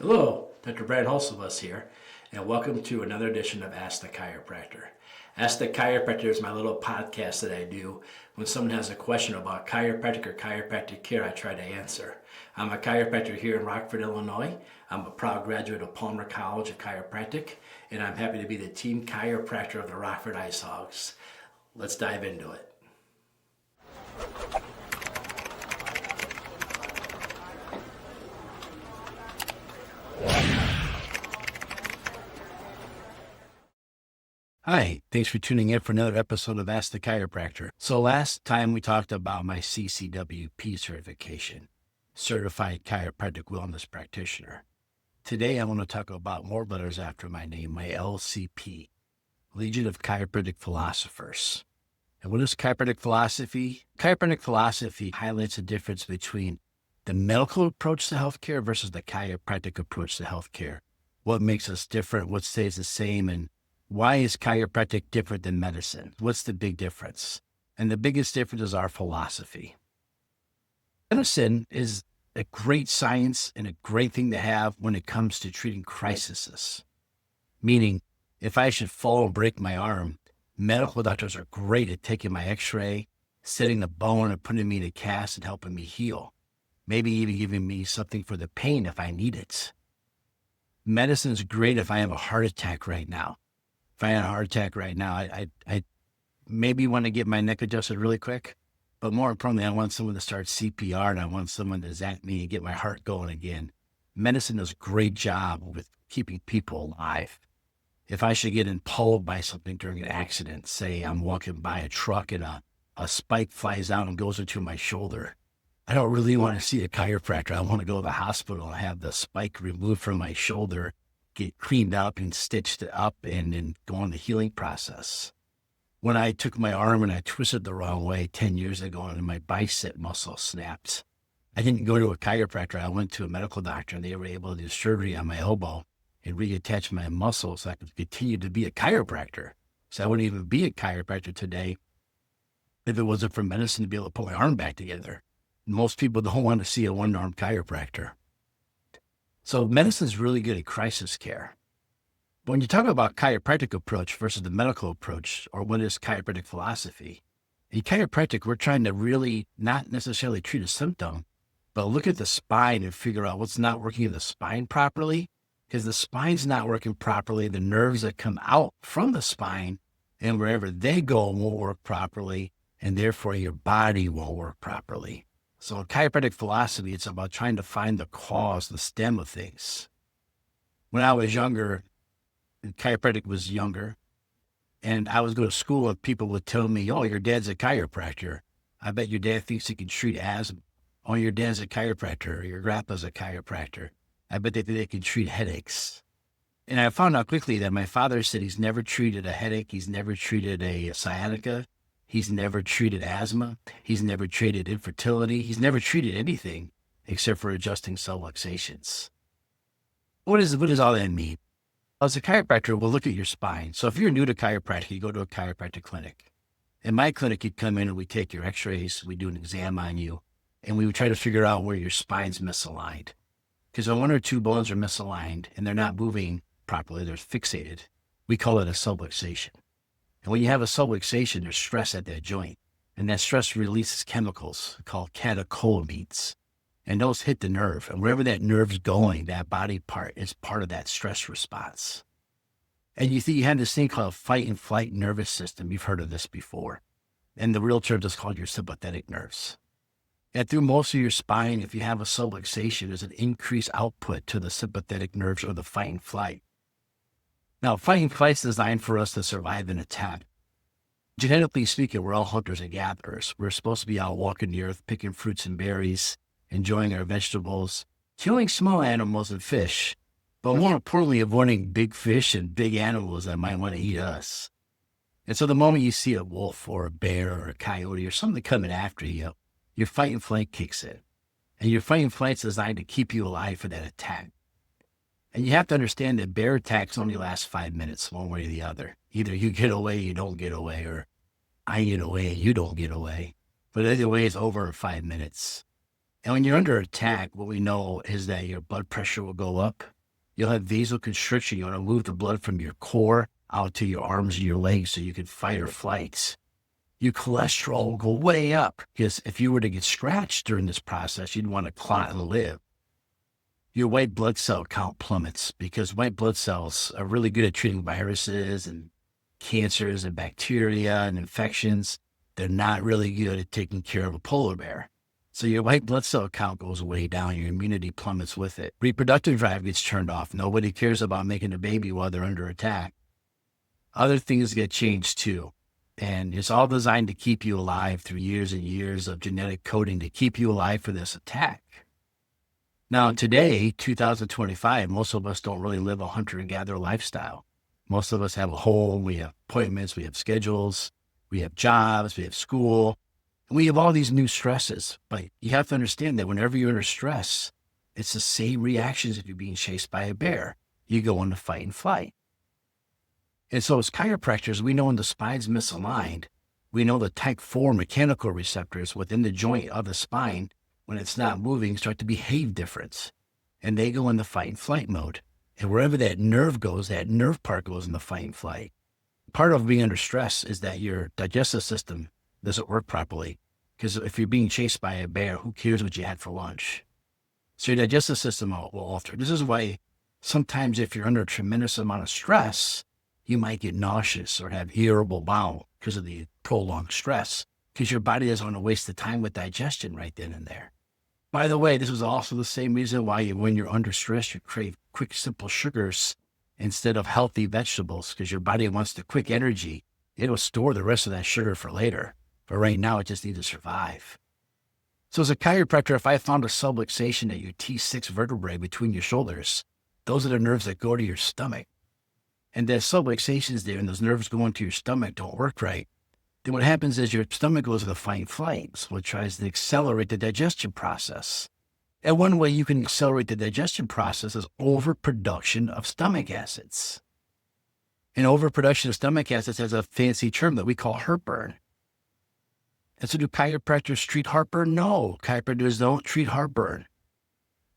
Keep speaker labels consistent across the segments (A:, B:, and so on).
A: Hello, Dr. Brant Hulsebus here, and welcome to another edition of Ask the Chiropractor. Ask the Chiropractor is my little podcast that I do when someone has a question about chiropractic or chiropractic care. I try to answer. I'm a chiropractor here in Rockford, Illinois. I'm a proud graduate of Palmer College of Chiropractic, and I'm happy to be the team chiropractor of the Rockford Ice Hogs. Let's dive into it. Hi, thanks for tuning in for another episode of Ask the Chiropractor. So last time we talked about my CCWP certification, Certified Chiropractic Wellness Practitioner. Today I want to talk about more letters after my name, my LCP, Legion of Chiropractic Philosophers. And what is chiropractic philosophy? Chiropractic philosophy highlights the difference between the medical approach to healthcare versus the chiropractic approach to healthcare. What makes us different, what stays the same, and why is chiropractic different than medicine? What's the big difference? And the biggest difference is our philosophy. Medicine is a great science and a great thing to have when it comes to treating crises. Meaning, if I should fall and break my arm, medical doctors are great at taking my x-ray, setting the bone and putting me in a cast and helping me heal. Maybe even giving me something for the pain if I need it. Medicine is great if I have a heart attack right now. If I had a heart attack right now, I maybe want to get my neck adjusted really quick. But more importantly, I want someone to start CPR and I want someone to zap me and get my heart going again. Medicine does a great job with keeping people alive. If I should get impaled by something during an accident, say I'm walking by a truck and a spike flies out and goes into my shoulder, I don't really want to see a chiropractor. I want to go to the hospital and have the spike removed from my shoulder, get cleaned up and stitched up and then go on the healing process. When I took my arm and I twisted the wrong way 10 years ago and my bicep muscle snapped, I didn't go to a chiropractor. I went to a medical doctor and they were able to do surgery on my elbow and reattach my muscles so I could continue to be a chiropractor. So I wouldn't even be a chiropractor today if it wasn't for medicine to be able to put my arm back together. Most people don't want to see a one-armed chiropractor. So medicine is really good at crisis care. But when you talk about chiropractic approach versus the medical approach, or what is chiropractic philosophy, in chiropractic, we're trying to really not necessarily treat a symptom, but look at the spine and figure out what's not working in the spine properly, because the spine's not working properly. The nerves that come out from the spine and wherever they go won't work properly, and therefore your body won't work properly. So in chiropractic philosophy, it's about trying to find the cause, the stem of things. When I was younger, and chiropractic was younger, and I was going to school and people would tell me, oh, your dad's a chiropractor. I bet your dad thinks he can treat asthma. Oh, your dad's a chiropractor, or your grandpa's a chiropractor. I bet they think they can treat headaches. And I found out quickly that my father said he's never treated a headache. He's never treated a sciatica. He's never treated asthma. He's never treated infertility. He's never treated anything except for adjusting subluxations. What does all that mean? As a chiropractor, we'll look at your spine. So if you're new to chiropractic, you go to a chiropractic clinic. In my clinic, you come in and we take your x-rays, we do an exam on you, and we would try to figure out where your spine's misaligned. Because when one or two bones are misaligned and they're not moving properly, they're fixated, we call it a subluxation. And when you have a subluxation, there's stress at that joint. And that stress releases chemicals called catecholamines. And those hit the nerve. And wherever that nerve's going, that body part is part of that stress response. And you have this thing called fight and flight nervous system. You've heard of this before. And the real term is called your sympathetic nerves. And through most of your spine, if you have a subluxation, there's an increased output to the sympathetic nerves or the fight and flight. Now, fight and flight is designed for us to survive an attack. Genetically speaking, we're all hunters and gatherers. We're supposed to be out walking the earth, picking fruits and berries, enjoying our vegetables, killing small animals and fish, but more importantly, avoiding big fish and big animals that might want to eat us. And so the moment you see a wolf or a bear or a coyote or something coming after you, your fight and flight kicks in. And your fight and flight is designed to keep you alive for that attack. And you have to understand that bear attacks only last 5 minutes, one way or the other. Either you get away, you don't get away, or I get away, you don't get away. But either way, it's over in 5 minutes. And when you're under attack, what we know is that your blood pressure will go up. You'll have vasoconstriction. You want to move the blood from your core out to your arms and your legs so you can fight or flight. Your cholesterol will go way up because if you were to get scratched during this process, you'd want to clot and live. Your white blood cell count plummets because white blood cells are really good at treating viruses and cancers and bacteria and infections. They're not really good at taking care of a polar bear. So your white blood cell count goes way down. Your immunity plummets with it. Reproductive drive gets turned off. Nobody cares about making a baby while they're under attack. Other things get changed too. And it's all designed to keep you alive through years and years of genetic coding to keep you alive for this attack. Now, today, 2025, most of us don't really live a hunter-gatherer lifestyle. Most of us have a home, we have appointments, we have schedules, we have jobs, we have school, and we have all these new stresses. But you have to understand that whenever you're under stress, it's the same reactions if you're being chased by a bear. You go into fight and flight. And so as chiropractors, we know when the spine's misaligned, we know the type 4 mechanical receptors within the joint of the spine, when it's not moving, start to behave different. And they go into fight and flight mode. And wherever that nerve goes, that nerve part goes into fight and flight. Part of being under stress is that your digestive system doesn't work properly. Because if you're being chased by a bear, who cares what you had for lunch? So your digestive system will alter. This is why sometimes if you're under a tremendous amount of stress, you might get nauseous or have irritable bowel because of the prolonged stress, because your body doesn't want to waste the time with digestion right then and there. By the way, this is also the same reason why when you're under stress, you crave quick, simple sugars instead of healthy vegetables, because your body wants the quick energy. It'll store the rest of that sugar for later. But right now, it just needs to survive. So as a chiropractor, if I found a subluxation at your T6 vertebrae between your shoulders, those are the nerves that go to your stomach. And that subluxation's there and those nerves going to your stomach don't work right, then what happens is your stomach goes into fight and flight. So it tries to accelerate the digestion process. And one way you can accelerate the digestion process is overproduction of stomach acids. And overproduction of stomach acids has a fancy term that we call heartburn. And so do chiropractors treat heartburn? No, chiropractors don't treat heartburn.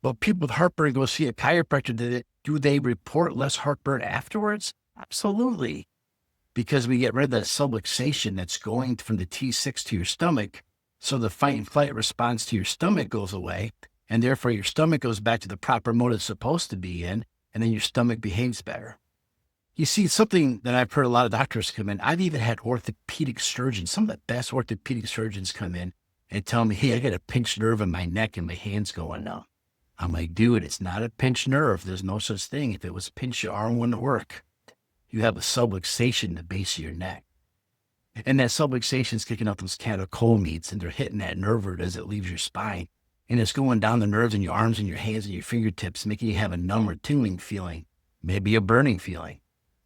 A: But people with heartburn go see a chiropractor. Do they report less heartburn afterwards? Absolutely. Because we get rid of that subluxation that's going from the T6 to your stomach. So the fight and flight response to your stomach goes away. And therefore your stomach goes back to the proper mode it's supposed to be in. And then your stomach behaves better. You see, something that I've heard a lot of doctors come in. I've even had orthopedic surgeons, some of the best orthopedic surgeons come in and tell me, hey, I got a pinched nerve in my neck and my hand's going numb. I'm like, dude, it's not a pinched nerve. There's no such thing. If it was pinched, your arm wouldn't work. You have a subluxation in the base of your neck. And that subluxation is kicking up those catecholamines, and they're hitting that nerve root as it leaves your spine. And it's going down the nerves in your arms and your hands and your fingertips, making you have a numb or tingling feeling, maybe a burning feeling.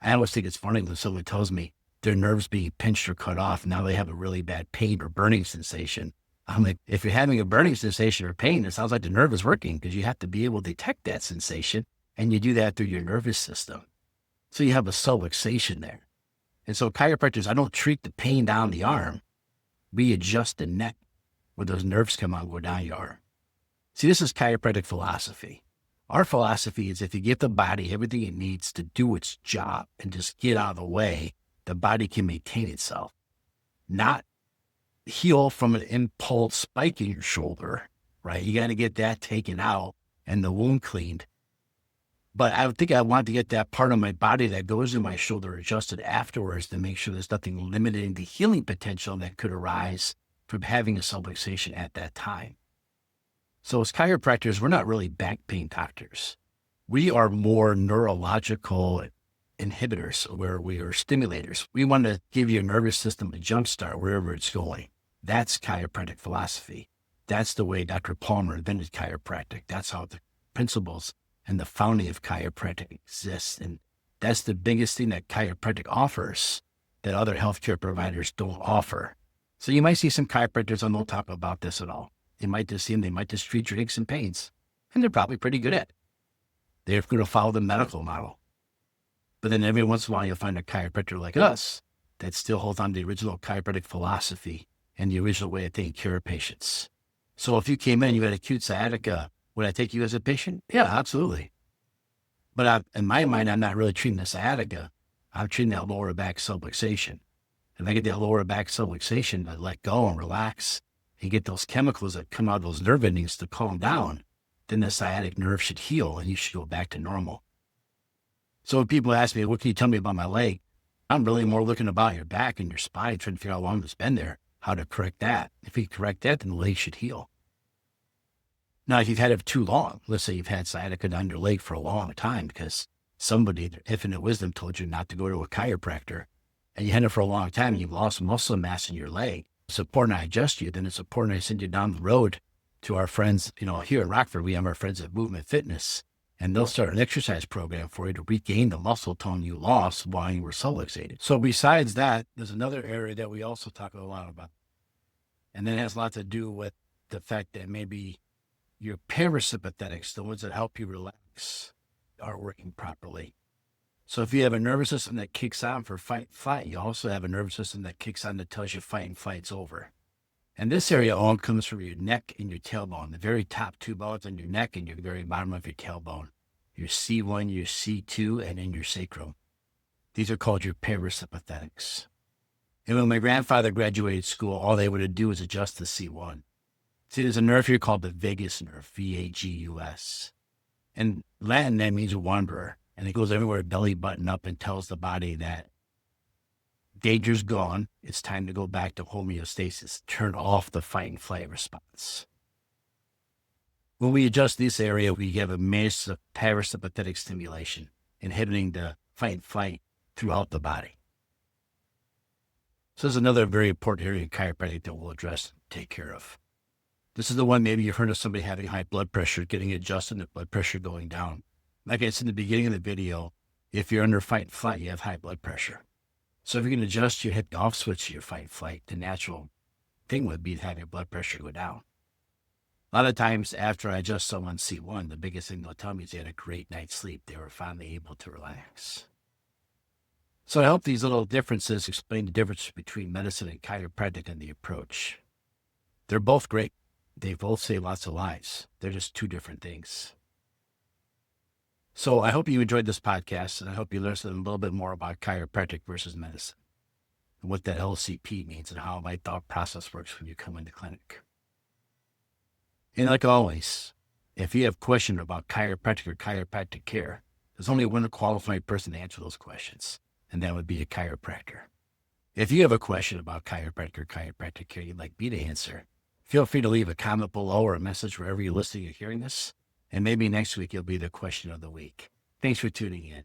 A: I always think it's funny when someone tells me their nerves being pinched or cut off, now they have a really bad pain or burning sensation. I'm like, if you're having a burning sensation or pain, it sounds like the nerve is working, because you have to be able to detect that sensation, and you do that through your nervous system. So you have a subluxation there. And so chiropractors, I don't treat the pain down the arm. We adjust the neck where those nerves come out and go down your arm. See, this is chiropractic philosophy. Our philosophy is if you give the body everything it needs to do its job and just get out of the way, the body can maintain itself. Not heal from an impulse spike in your shoulder, right? You got to get that taken out and the wound cleaned. But I think I want to get that part of my body that goes in my shoulder adjusted afterwards to make sure there's nothing limiting the healing potential that could arise from having a subluxation at that time. So as chiropractors, we're not really back pain doctors. We are more neurological inhibitors, where we are stimulators. We want to give your nervous system a jump start wherever it's going. That's chiropractic philosophy. That's the way Dr. Palmer invented chiropractic. That's how the principles and the founding of chiropractic exists. And that's the biggest thing that chiropractic offers that other healthcare providers don't offer. So you might see some chiropractors on no talk about this at all. They might just treat your aches and pains, and they're probably pretty good at it. They're going to follow the medical model. But then every once in a while, you'll find a chiropractor like us that still holds on to the original chiropractic philosophy and the original way of taking care of patients. So if you came in, you had acute sciatica, would I take you as a patient? Yeah, absolutely. But in my mind, I'm not really treating the sciatica. I'm treating that lower back subluxation. If I get that lower back subluxation to let go and relax and get those chemicals that come out of those nerve endings to calm down, then the sciatic nerve should heal and you should go back to normal. So when people ask me, what can you tell me about my leg? I'm really more looking about your back and your spine, trying to figure out how long it's been there, how to correct that. If you correct that, then the leg should heal. Now, if you've had it too long, let's say you've had sciatica down your leg for a long time because somebody, their infinite wisdom, told you not to go to a chiropractor, and you had it for a long time, and you've lost muscle mass in your leg, it's important I adjust you, then it's important I send you down the road to our friends. Here in Rockford, we have our friends at Movement Fitness, and they'll start an exercise program for you to regain the muscle tone you lost while you were subluxated. So besides that, there's another area that we also talk a lot about, and that has a lot to do with the fact that maybe your parasympathetics, the ones that help you relax, are working properly. So if you have a nervous system that kicks on for fight, flight, you also have a nervous system that kicks on that tells you fight and flight's over. And this area all comes from your neck and your tailbone, the very top two bones on your neck and your very bottom of your tailbone, your C1, your C2, and then your sacrum. These are called your parasympathetics. And when my grandfather graduated school, all they would do is adjust the C1. See, there's a nerve here called the vagus nerve, vagus. In Latin, that means wanderer. And it goes everywhere, belly button up, and tells the body that danger's gone. It's time to go back to homeostasis. Turn off the fight and flight response. When we adjust this area, we have a massive parasympathetic stimulation, inhibiting the fight and flight throughout the body. So there's another very important area in chiropractic that we'll address and take care of. This is the one maybe you've heard of somebody having high blood pressure, getting adjusted, and blood pressure going down. Like I said in the beginning of the video, if you're under fight and flight, you have high blood pressure. So if you can adjust your hip off switch to your fight and flight, the natural thing would be to have your blood pressure go down. A lot of times after I adjust someone's C1, the biggest thing they'll tell me is they had a great night's sleep. They were finally able to relax. So I hope these little differences explain the difference between medicine and chiropractic and the approach. They're both great. They both save lots of lives. They're just two different things. So I hope you enjoyed this podcast, and I hope you learned a little bit more about chiropractic versus medicine and what that LCP means and how my thought process works when you come into clinic. And like always, if you have questions about chiropractic or chiropractic care, there's only one qualified person to answer those questions, and that would be a chiropractor. If you have a question about chiropractic or chiropractic care you'd like me to answer, feel free to leave a comment below or a message wherever you're listening or hearing this. And maybe next week it'll be the question of the week. Thanks for tuning in.